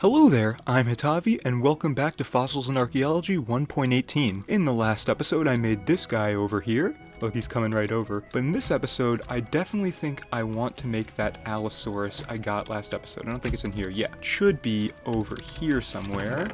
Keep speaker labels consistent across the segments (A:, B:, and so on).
A: Hello there, I'm Hitavi, and welcome back to Fossils and Archaeology 1.18. In the last episode, I made this guy over here. Look, he's coming right over. But in this episode, I definitely think I want to make that Allosaurus I got last episode. I don't think it's in here yet. It should be over here somewhere.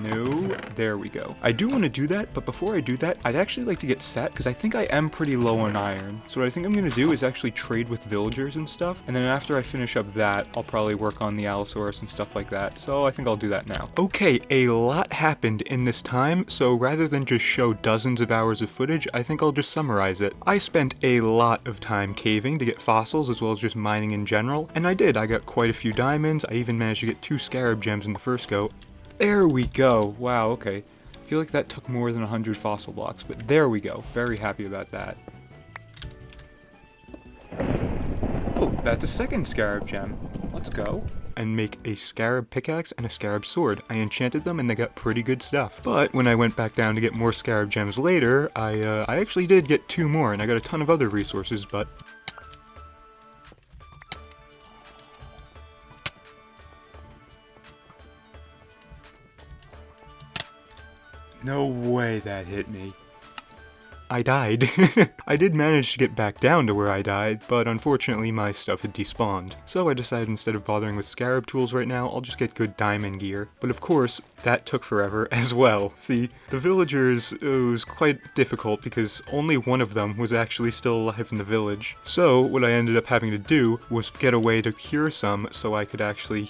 A: No, there we go. I do want to do that, but before I do that, I'd actually like to get set, because I think I am pretty low on iron. So what I think I'm going to do is actually trade with villagers and stuff, and then after I finish up that, I'll probably work on the Allosaurus and stuff like that, so I think I'll do that now. Okay, a lot happened in this time, so rather than just show dozens of hours of footage, I think I'll just summarize it. I spent a lot of time caving to get fossils, as well as just mining in general, and I did. I got quite a few diamonds. I even managed to get 2 scarab gems in the first go. There we go. Wow, okay. I feel like that took more than 100 fossil blocks, but there we go. Very happy about that. Oh, that's a second scarab gem. Let's go. And make a scarab pickaxe and a scarab sword. I enchanted them and they got pretty good stuff. But when I went back down to get more scarab gems later, I actually did get 2 more, and I got a ton of other resources, but... No way that hit me. I died. I did manage to get back down to where I died, but unfortunately my stuff had despawned. So I decided instead of bothering with scarab tools right now, I'll just get good diamond gear. But of course, that took forever as well. See, the villagers, it was quite difficult because only one of them was actually still alive in the village. So what I ended up having to do was get a way to cure some so I could actually,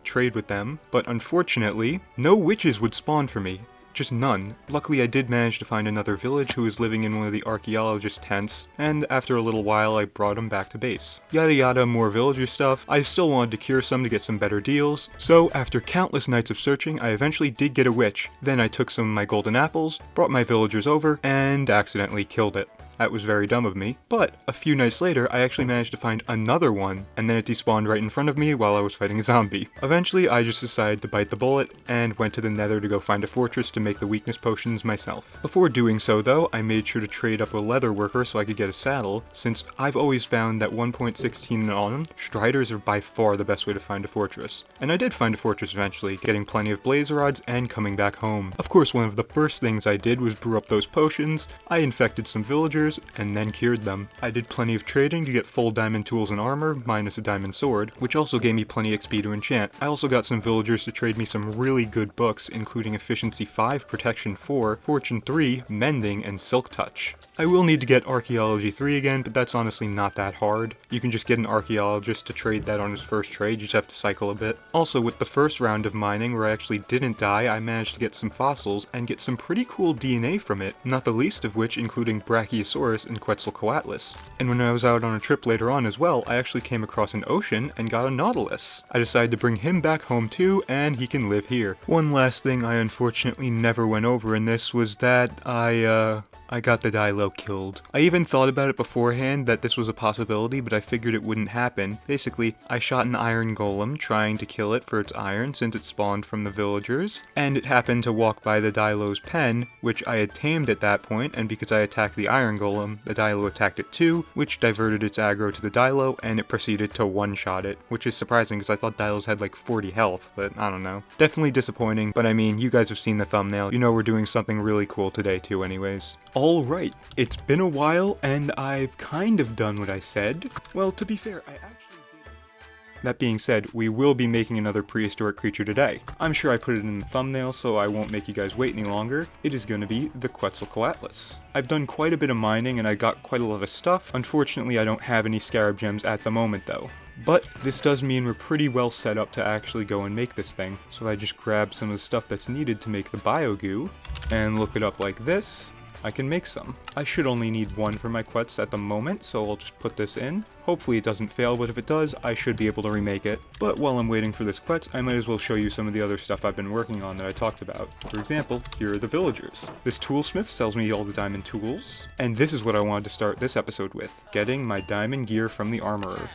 A: trade with them. But unfortunately, no witches would spawn for me. Just none. Luckily I did manage to find another village who was living in one of the archaeologist tents, and after a little while I brought him back to base. Yada yada, more villager stuff. I still wanted to cure some to get some better deals, so after countless nights of searching I eventually did get a witch. Then I took some of my golden apples, brought my villagers over, and accidentally killed it. That was very dumb of me, but a few nights later I actually managed to find another one, and then it despawned right in front of me while I was fighting a zombie. Eventually I just decided to bite the bullet, and went to the nether to go find a fortress to make the weakness potions myself. Before doing so though, I made sure to trade up a leather worker so I could get a saddle, since I've always found that 1.16 and on, striders are by far the best way to find a fortress. And I did find a fortress eventually, getting plenty of blaze rods and coming back home. Of course, one of the first things I did was brew up those potions. I infected some villagers, and then cured them. I did plenty of trading to get full diamond tools and armor, minus a diamond sword, which also gave me plenty XP to enchant. I also got some villagers to trade me some really good books, including Efficiency 5, Protection 4, Fortune 3, Mending, and Silk Touch. I will need to get Archeology 3 again, but that's honestly not that hard. You can just get an archaeologist to trade that on his first trade, you just have to cycle a bit. Also, with the first round of mining, where I actually didn't die, I managed to get some fossils, and get some pretty cool DNA from it, not the least of which including Brachiosaurus and Quetzalcoatlus. And when I was out on a trip later on as well, I actually came across an ocean and got a nautilus. I decided to bring him back home too, and he can live here. One last thing I unfortunately never went over in this was that I got the Dilo killed. I even thought about it beforehand that this was a possibility, but I figured it wouldn't happen. Basically, I shot an iron golem trying to kill it for its iron since it spawned from the villagers, and it happened to walk by the Dilo's pen, which I had tamed at that point, and because I attacked the iron golem, the Dilo attacked it too, which diverted its aggro to the Dilo, and it proceeded to one-shot it, which is surprising because I thought Dilos had like 40 health, but I don't know. Definitely disappointing, but I mean, you guys have seen the thumbnail, you know we're doing something really cool today too anyways. Alright, it's been a while, and I've kind of done what I said. Well, to be fair, I actually did. That being said, we will be making another prehistoric creature today. I'm sure I put it in the thumbnail, so I won't make you guys wait any longer. It is going to be the Quetzalcoatlus. I've done quite a bit of mining, and I got quite a lot of stuff. Unfortunately, I don't have any scarab gems at the moment, though. But this does mean we're pretty well set up to actually go and make this thing. So I just grab some of the stuff that's needed to make the biogoo, and look it up like this. I can make some. I should only need 1 for my Quetz at the moment, so I'll just put this in. Hopefully it doesn't fail, but if it does, I should be able to remake it. But while I'm waiting for this Quetz, I might as well show you some of the other stuff I've been working on that I talked about. For example, here are the villagers. This toolsmith sells me all the diamond tools, and this is what I wanted to start this episode with, getting my diamond gear from the armorer.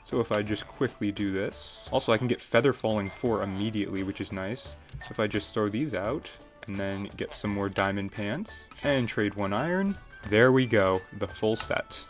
A: So if I just quickly do this, also I can get feather falling 4 immediately, which is nice. So if I just throw these out, and then get some more diamond pants, and trade 1 iron, there we go, the full set.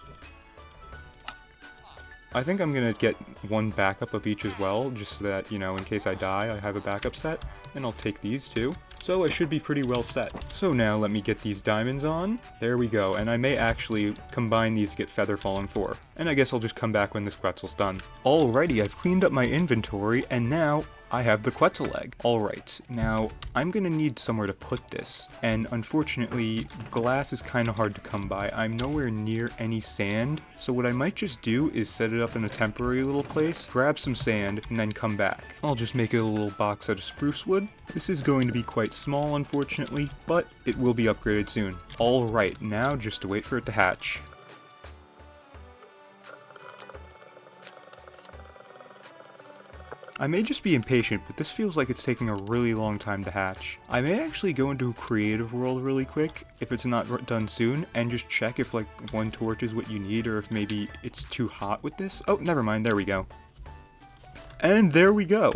A: I think I'm gonna get one backup of each as well, just so that, you know, in case I die, I have a backup set. And I'll take these too. So I should be pretty well set. So now let me get these diamonds on. There we go, and I may actually combine these to get Feather Fallen 4. And I guess I'll just come back when this Quetzal's done. Alrighty, I've cleaned up my inventory, and now I have the Quetzal egg. Alright, now I'm gonna need somewhere to put this, and unfortunately, glass is kinda hard to come by. I'm nowhere near any sand, so what I might just do is set it up in a temporary little place, grab some sand, and then come back. I'll just make it a little box out of spruce wood. This is going to be quite small, unfortunately, but it will be upgraded soon. Alright, now just to wait for it to hatch. I may just be impatient, but this feels like it's taking a really long time to hatch. I may actually go into Creative World really quick, if it's not done soon, and just check if like 1 torch is what you need, or if maybe it's too hot with this. Oh, never mind, there we go. And there we go!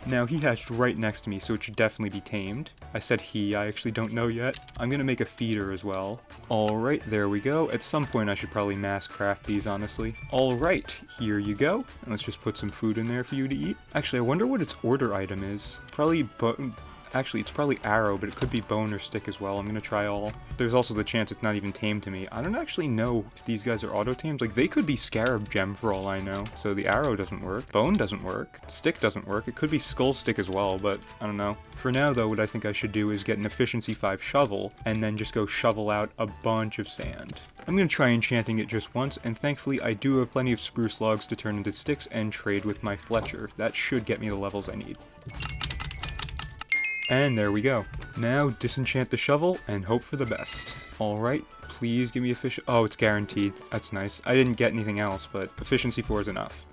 A: Now, he hatched right next to me, so it should definitely be tamed. I said he, I actually don't know yet. I'm gonna make a feeder as well. Alright, there we go. At some point I should probably mass craft these, honestly. Alright, here you go. And let's just put some food in there for you to eat. Actually, I wonder what its order item is. Probably actually, it's probably arrow, but it could be bone or stick as well. I'm gonna try all. There's also the chance it's not even tamed to me. I don't actually know if these guys are auto-tamed. Like, they could be scarab gem for all I know. So the arrow doesn't work. Bone doesn't work. Stick doesn't work. It could be skull stick as well, but I don't know. For now, though, what I think I should do is get an efficiency 5 shovel, and then just go shovel out a bunch of sand. I'm gonna try enchanting it just once, and thankfully I do have plenty of spruce logs to turn into sticks and trade with my Fletcher. That should get me the levels I need. And there we go. Now disenchant the shovel and hope for the best. Alright, please give me efficiency. Oh, it's guaranteed. That's nice. I didn't get anything else, but efficiency 4 is enough.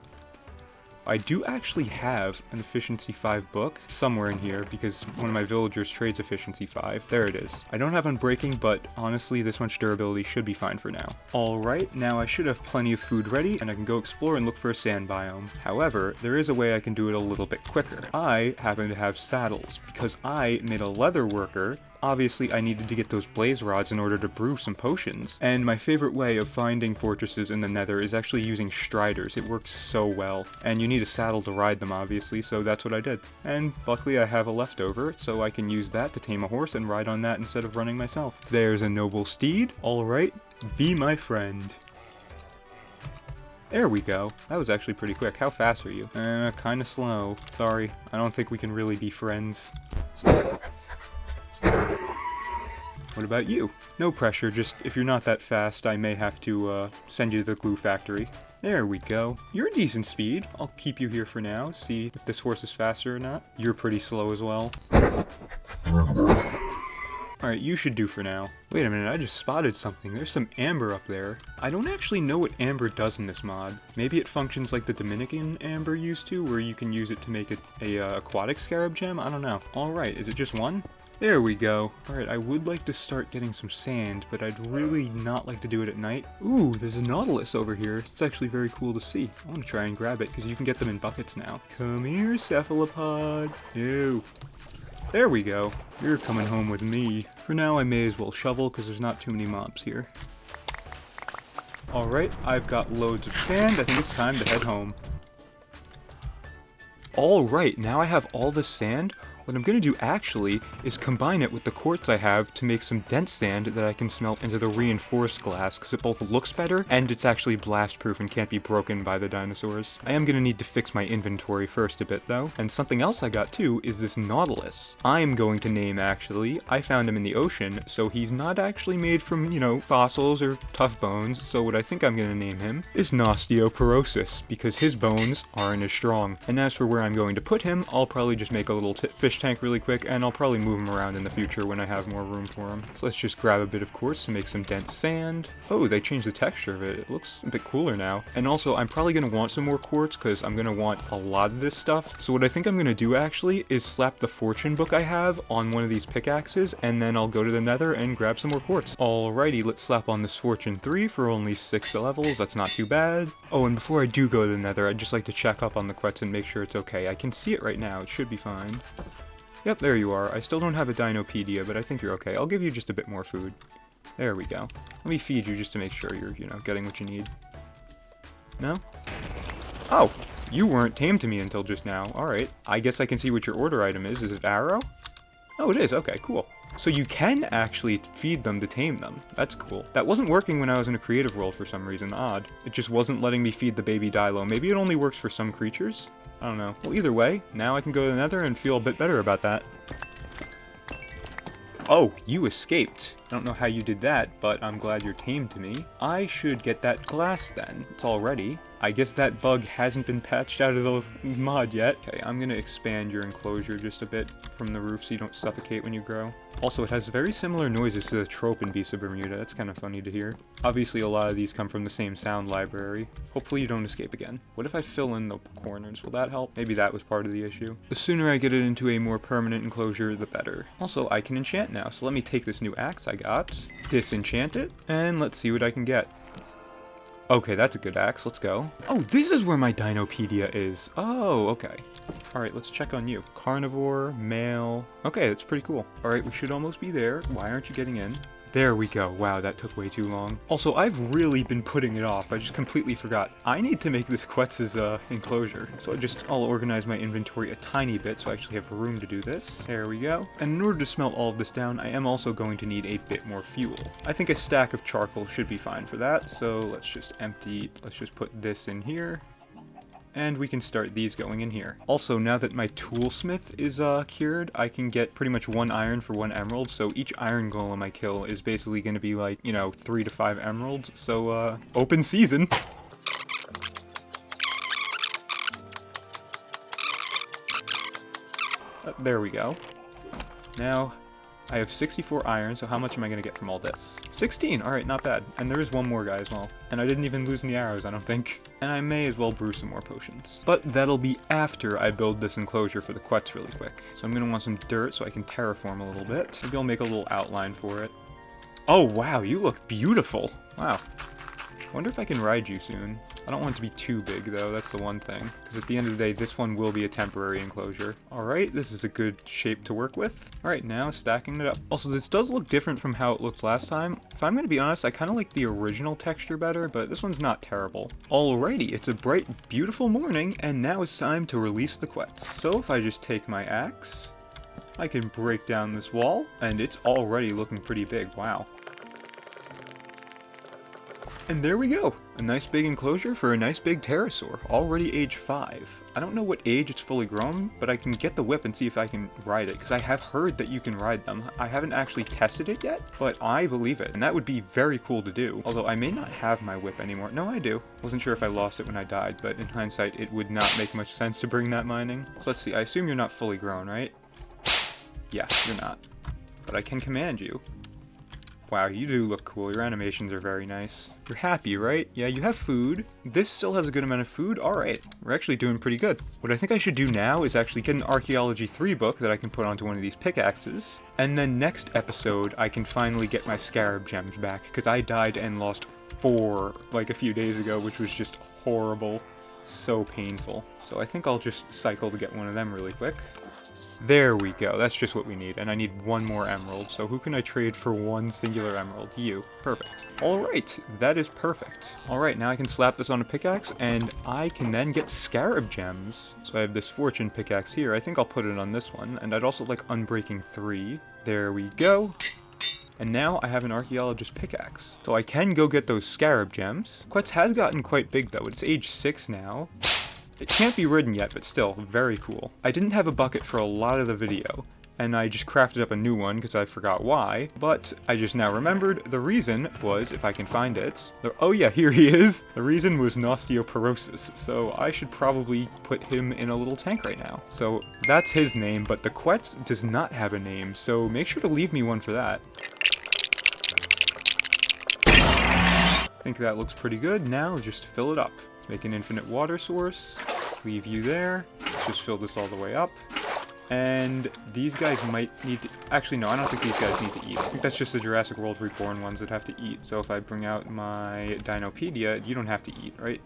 A: I do actually have an efficiency 5 book somewhere in here because one of my villagers trades efficiency 5. There it is. I don't have unbreaking, but honestly this much durability should be fine for now. Alright, now I should have plenty of food ready and I can go explore and look for a sand biome. However, there is a way I can do it a little bit quicker. I happen to have saddles because I made a leather worker. Obviously, I needed to get those blaze rods in order to brew some potions, and my favorite way of finding fortresses in the nether is actually using striders. It works so well, and you need a saddle to ride them, obviously, so that's what I did. And luckily I have a leftover, so I can use that to tame a horse and ride on that instead of running myself. There's a noble steed. Alright, be my friend. There we go. That was actually pretty quick. How fast are you? Kinda slow. Sorry, I don't think we can really be friends. What about you? No pressure, just if you're not that fast, I may have to send you to the glue factory. There we go. You're a decent speed. I'll keep you here for now, see if this horse is faster or not. You're pretty slow as well. Alright, you should do for now. Wait a minute, I just spotted something. There's some amber up there. I don't actually know what amber does in this mod. Maybe it functions like the Dominican amber used to, where you can use it to make a aquatic scarab gem? I don't know. Alright, is it just one? There we go. Alright, I would like to start getting some sand, but I'd really not like to do it at night. Ooh, there's a nautilus over here. It's actually very cool to see. I want to try and grab it, because you can get them in buckets now. Come here, cephalopod. Ew. There we go. You're coming home with me. For now, I may as well shovel, because there's not too many mobs here. Alright, I've got loads of sand. I think it's time to head home. Alright, now I have all this sand. What I'm going to do actually is combine it with the quartz I have to make some dense sand that I can smelt into the reinforced glass, because it both looks better and it's actually blast proof and can't be broken by the dinosaurs. I am going to need to fix my inventory first a bit though, and something else I got too is this nautilus. I'm going to name actually, I found him in the ocean, so he's not actually made from, you know, fossils or tough bones, so what I think I'm going to name him is Osteoporosis, because his bones aren't as strong. And as for where I'm going to put him, I'll probably just make a little fish tank really quick, and I'll probably move him around in the future when I have more room for him. So let's just grab a bit of quartz to make some dense sand. Oh, they changed the texture of it. It looks a bit cooler now. And also, I'm probably going to want some more quartz, because I'm going to want a lot of this stuff. So what I think I'm going to do, actually, is slap the fortune book I have on one of these pickaxes, and then I'll go to the nether and grab some more quartz. Alrighty, let's slap on this fortune 3 for only 6 levels. That's not too bad. Oh, and before I do go to the nether, I'd just like to check up on the Quetz and make sure it's okay. I can see it right now. It should be fine. Yep, there you are. I still don't have a Dinopedia, but I think you're okay. I'll give you just a bit more food. There we go. Let me feed you just to make sure you're, you know, getting what you need. No? Oh, you weren't tamed to me until just now. Alright, I guess I can see what your order item is. Is it arrow? Oh, it is. Okay, cool. So you can actually feed them to tame them. That's cool. That wasn't working when I was in a creative world for some reason. Odd. It just wasn't letting me feed the baby Dilo. Maybe it only works for some creatures? I don't know. Well, either way, now I can go to the Nether and feel a bit better about that. Oh, you escaped. I don't know how you did that, but I'm glad you're tamed to me. I should get that glass then. It's all ready. I guess that bug hasn't been patched out of the mod yet. Okay, I'm gonna expand your enclosure just a bit from the roof so you don't suffocate when you grow. Also, it has very similar noises to the trope in Beast of Bermuda. That's kind of funny to hear. Obviously, a lot of these come from the same sound library. Hopefully you don't escape again. What if I fill in the corners? Will that help? Maybe that was part of the issue. The sooner I get it into a more permanent enclosure, the better. Also, I can enchant now, so let me take this new axe I got, disenchant it, and let's see what I can get. Okay, that's a good axe. Let's go. Oh, this is where my Dinopedia is. Oh, okay. Alright, let's check on you. Carnivore, male. Okay, that's pretty cool. Alright, we should almost be there. Why aren't you getting in? There we go. Wow, that took way too long. Also, I've really been putting it off. I just completely forgot. I need to make this Quetz's enclosure. So I'll organize my inventory a tiny bit so I actually have room to do this. There we go. And in order to smelt all of this down, I am also going to need a bit more fuel. I think a stack of charcoal should be fine for that. So let's just put this in here. And we can start these going in here. Also, now that my toolsmith is cured, I can get pretty much 1 iron for 1 emerald, so each iron golem I kill is basically going to be like, 3 to 5 emeralds, so open season! There we go. Now, I have 64 iron, so how much am I going to get from all this? 16! Alright, not bad. And there is one more guy as well. And I didn't even lose any arrows, I don't think. And I may as well brew some more potions. But that'll be after I build this enclosure for the Quetz really quick. So I'm going to want some dirt so I can terraform a little bit. Maybe I'll make a little outline for it. Oh, wow, you look beautiful! Wow. I wonder if I can ride you soon. I don't want it to be too big, though, that's the one thing. Because at the end of the day, this one will be a temporary enclosure. Alright, this is a good shape to work with. Alright, now stacking it up. Also, this does look different from how it looked last time. If I'm going to be honest, I kind of like the original texture better, but this one's not terrible. Alrighty, it's a bright, beautiful morning, and now it's time to release the Quetz. So if I just take my axe, I can break down this wall, and it's already looking pretty big, wow. And there we go! A nice big enclosure for a nice big pterosaur, already age 5. I don't know what age it's fully grown, but I can get the whip and see if I can ride it, because I have heard that you can ride them. I haven't actually tested it yet, but I believe it, and that would be very cool to do. Although I may not have my whip anymore. No, I do. Wasn't sure if I lost it when I died, but in hindsight, it would not make much sense to bring that mining. So let's see, I assume you're not fully grown, right? Yeah, you're not. But I can command you. Wow, you do look cool. Your animations are very nice. You're happy, right? Yeah, you have food. This still has a good amount of food. Alright, we're actually doing pretty good. What I think I should do now is actually get an Archeology 3 book that I can put onto one of these pickaxes. And then next episode, I can finally get my scarab gems back, because I died and lost 4 like a few days ago, which was just horrible. So painful. So I think I'll just cycle to get one of them really quick. There we go, that's just what we need, and I need 1 more emerald, so who can I trade for 1 singular emerald? You. Perfect. Alright, that is perfect. Alright, now I can slap this on a pickaxe, and I can then get scarab gems. So I have this fortune pickaxe here, I think I'll put it on this one, and I'd also like Unbreaking 3. There we go. And now I have an archaeologist pickaxe. So I can go get those scarab gems. Quetz has gotten quite big though, it's age 6 now. It can't be ridden yet, but still, very cool. I didn't have a bucket for a lot of the video, and I just crafted up a new one because I forgot why, but I just now remembered the reason was, if I can find it, oh yeah, here he is! The reason was osteoporosis, so I should probably put him in a little tank right now. So that's his name, but the Quetz does not have a name, so make sure to leave me one for that. I think that looks pretty good. Now just fill it up. Make an infinite water source, leave you there, let's just fill this all the way up, and these guys might need to, actually no, I don't think these guys need to eat. I think that's just the Jurassic World Reborn ones that have to eat, so if I bring out my Dinopedia, you don't have to eat, right?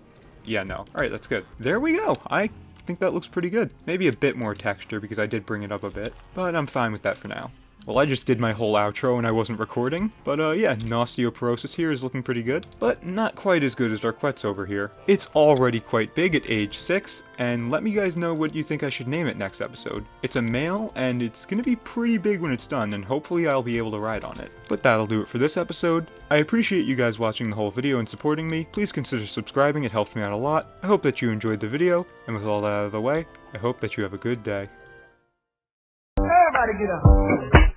A: Yeah, no. Alright, that's good. There we go! I think that looks pretty good. Maybe a bit more texture because I did bring it up a bit, but I'm fine with that for now. Well, I just did my whole outro and I wasn't recording, but yeah, osteoporosis here is looking pretty good, but not quite as good as our Quetz over here. It's already quite big at age 6, and let me guys know what you think I should name it next episode. It's a male, and it's gonna be pretty big when it's done, and hopefully I'll be able to ride on it. But that'll do it for this episode. I appreciate you guys watching the whole video and supporting me. Please consider subscribing, it helps me out a lot. I hope that you enjoyed the video, and with all that out of the way, I hope that you have a good day.
B: Everybody get up.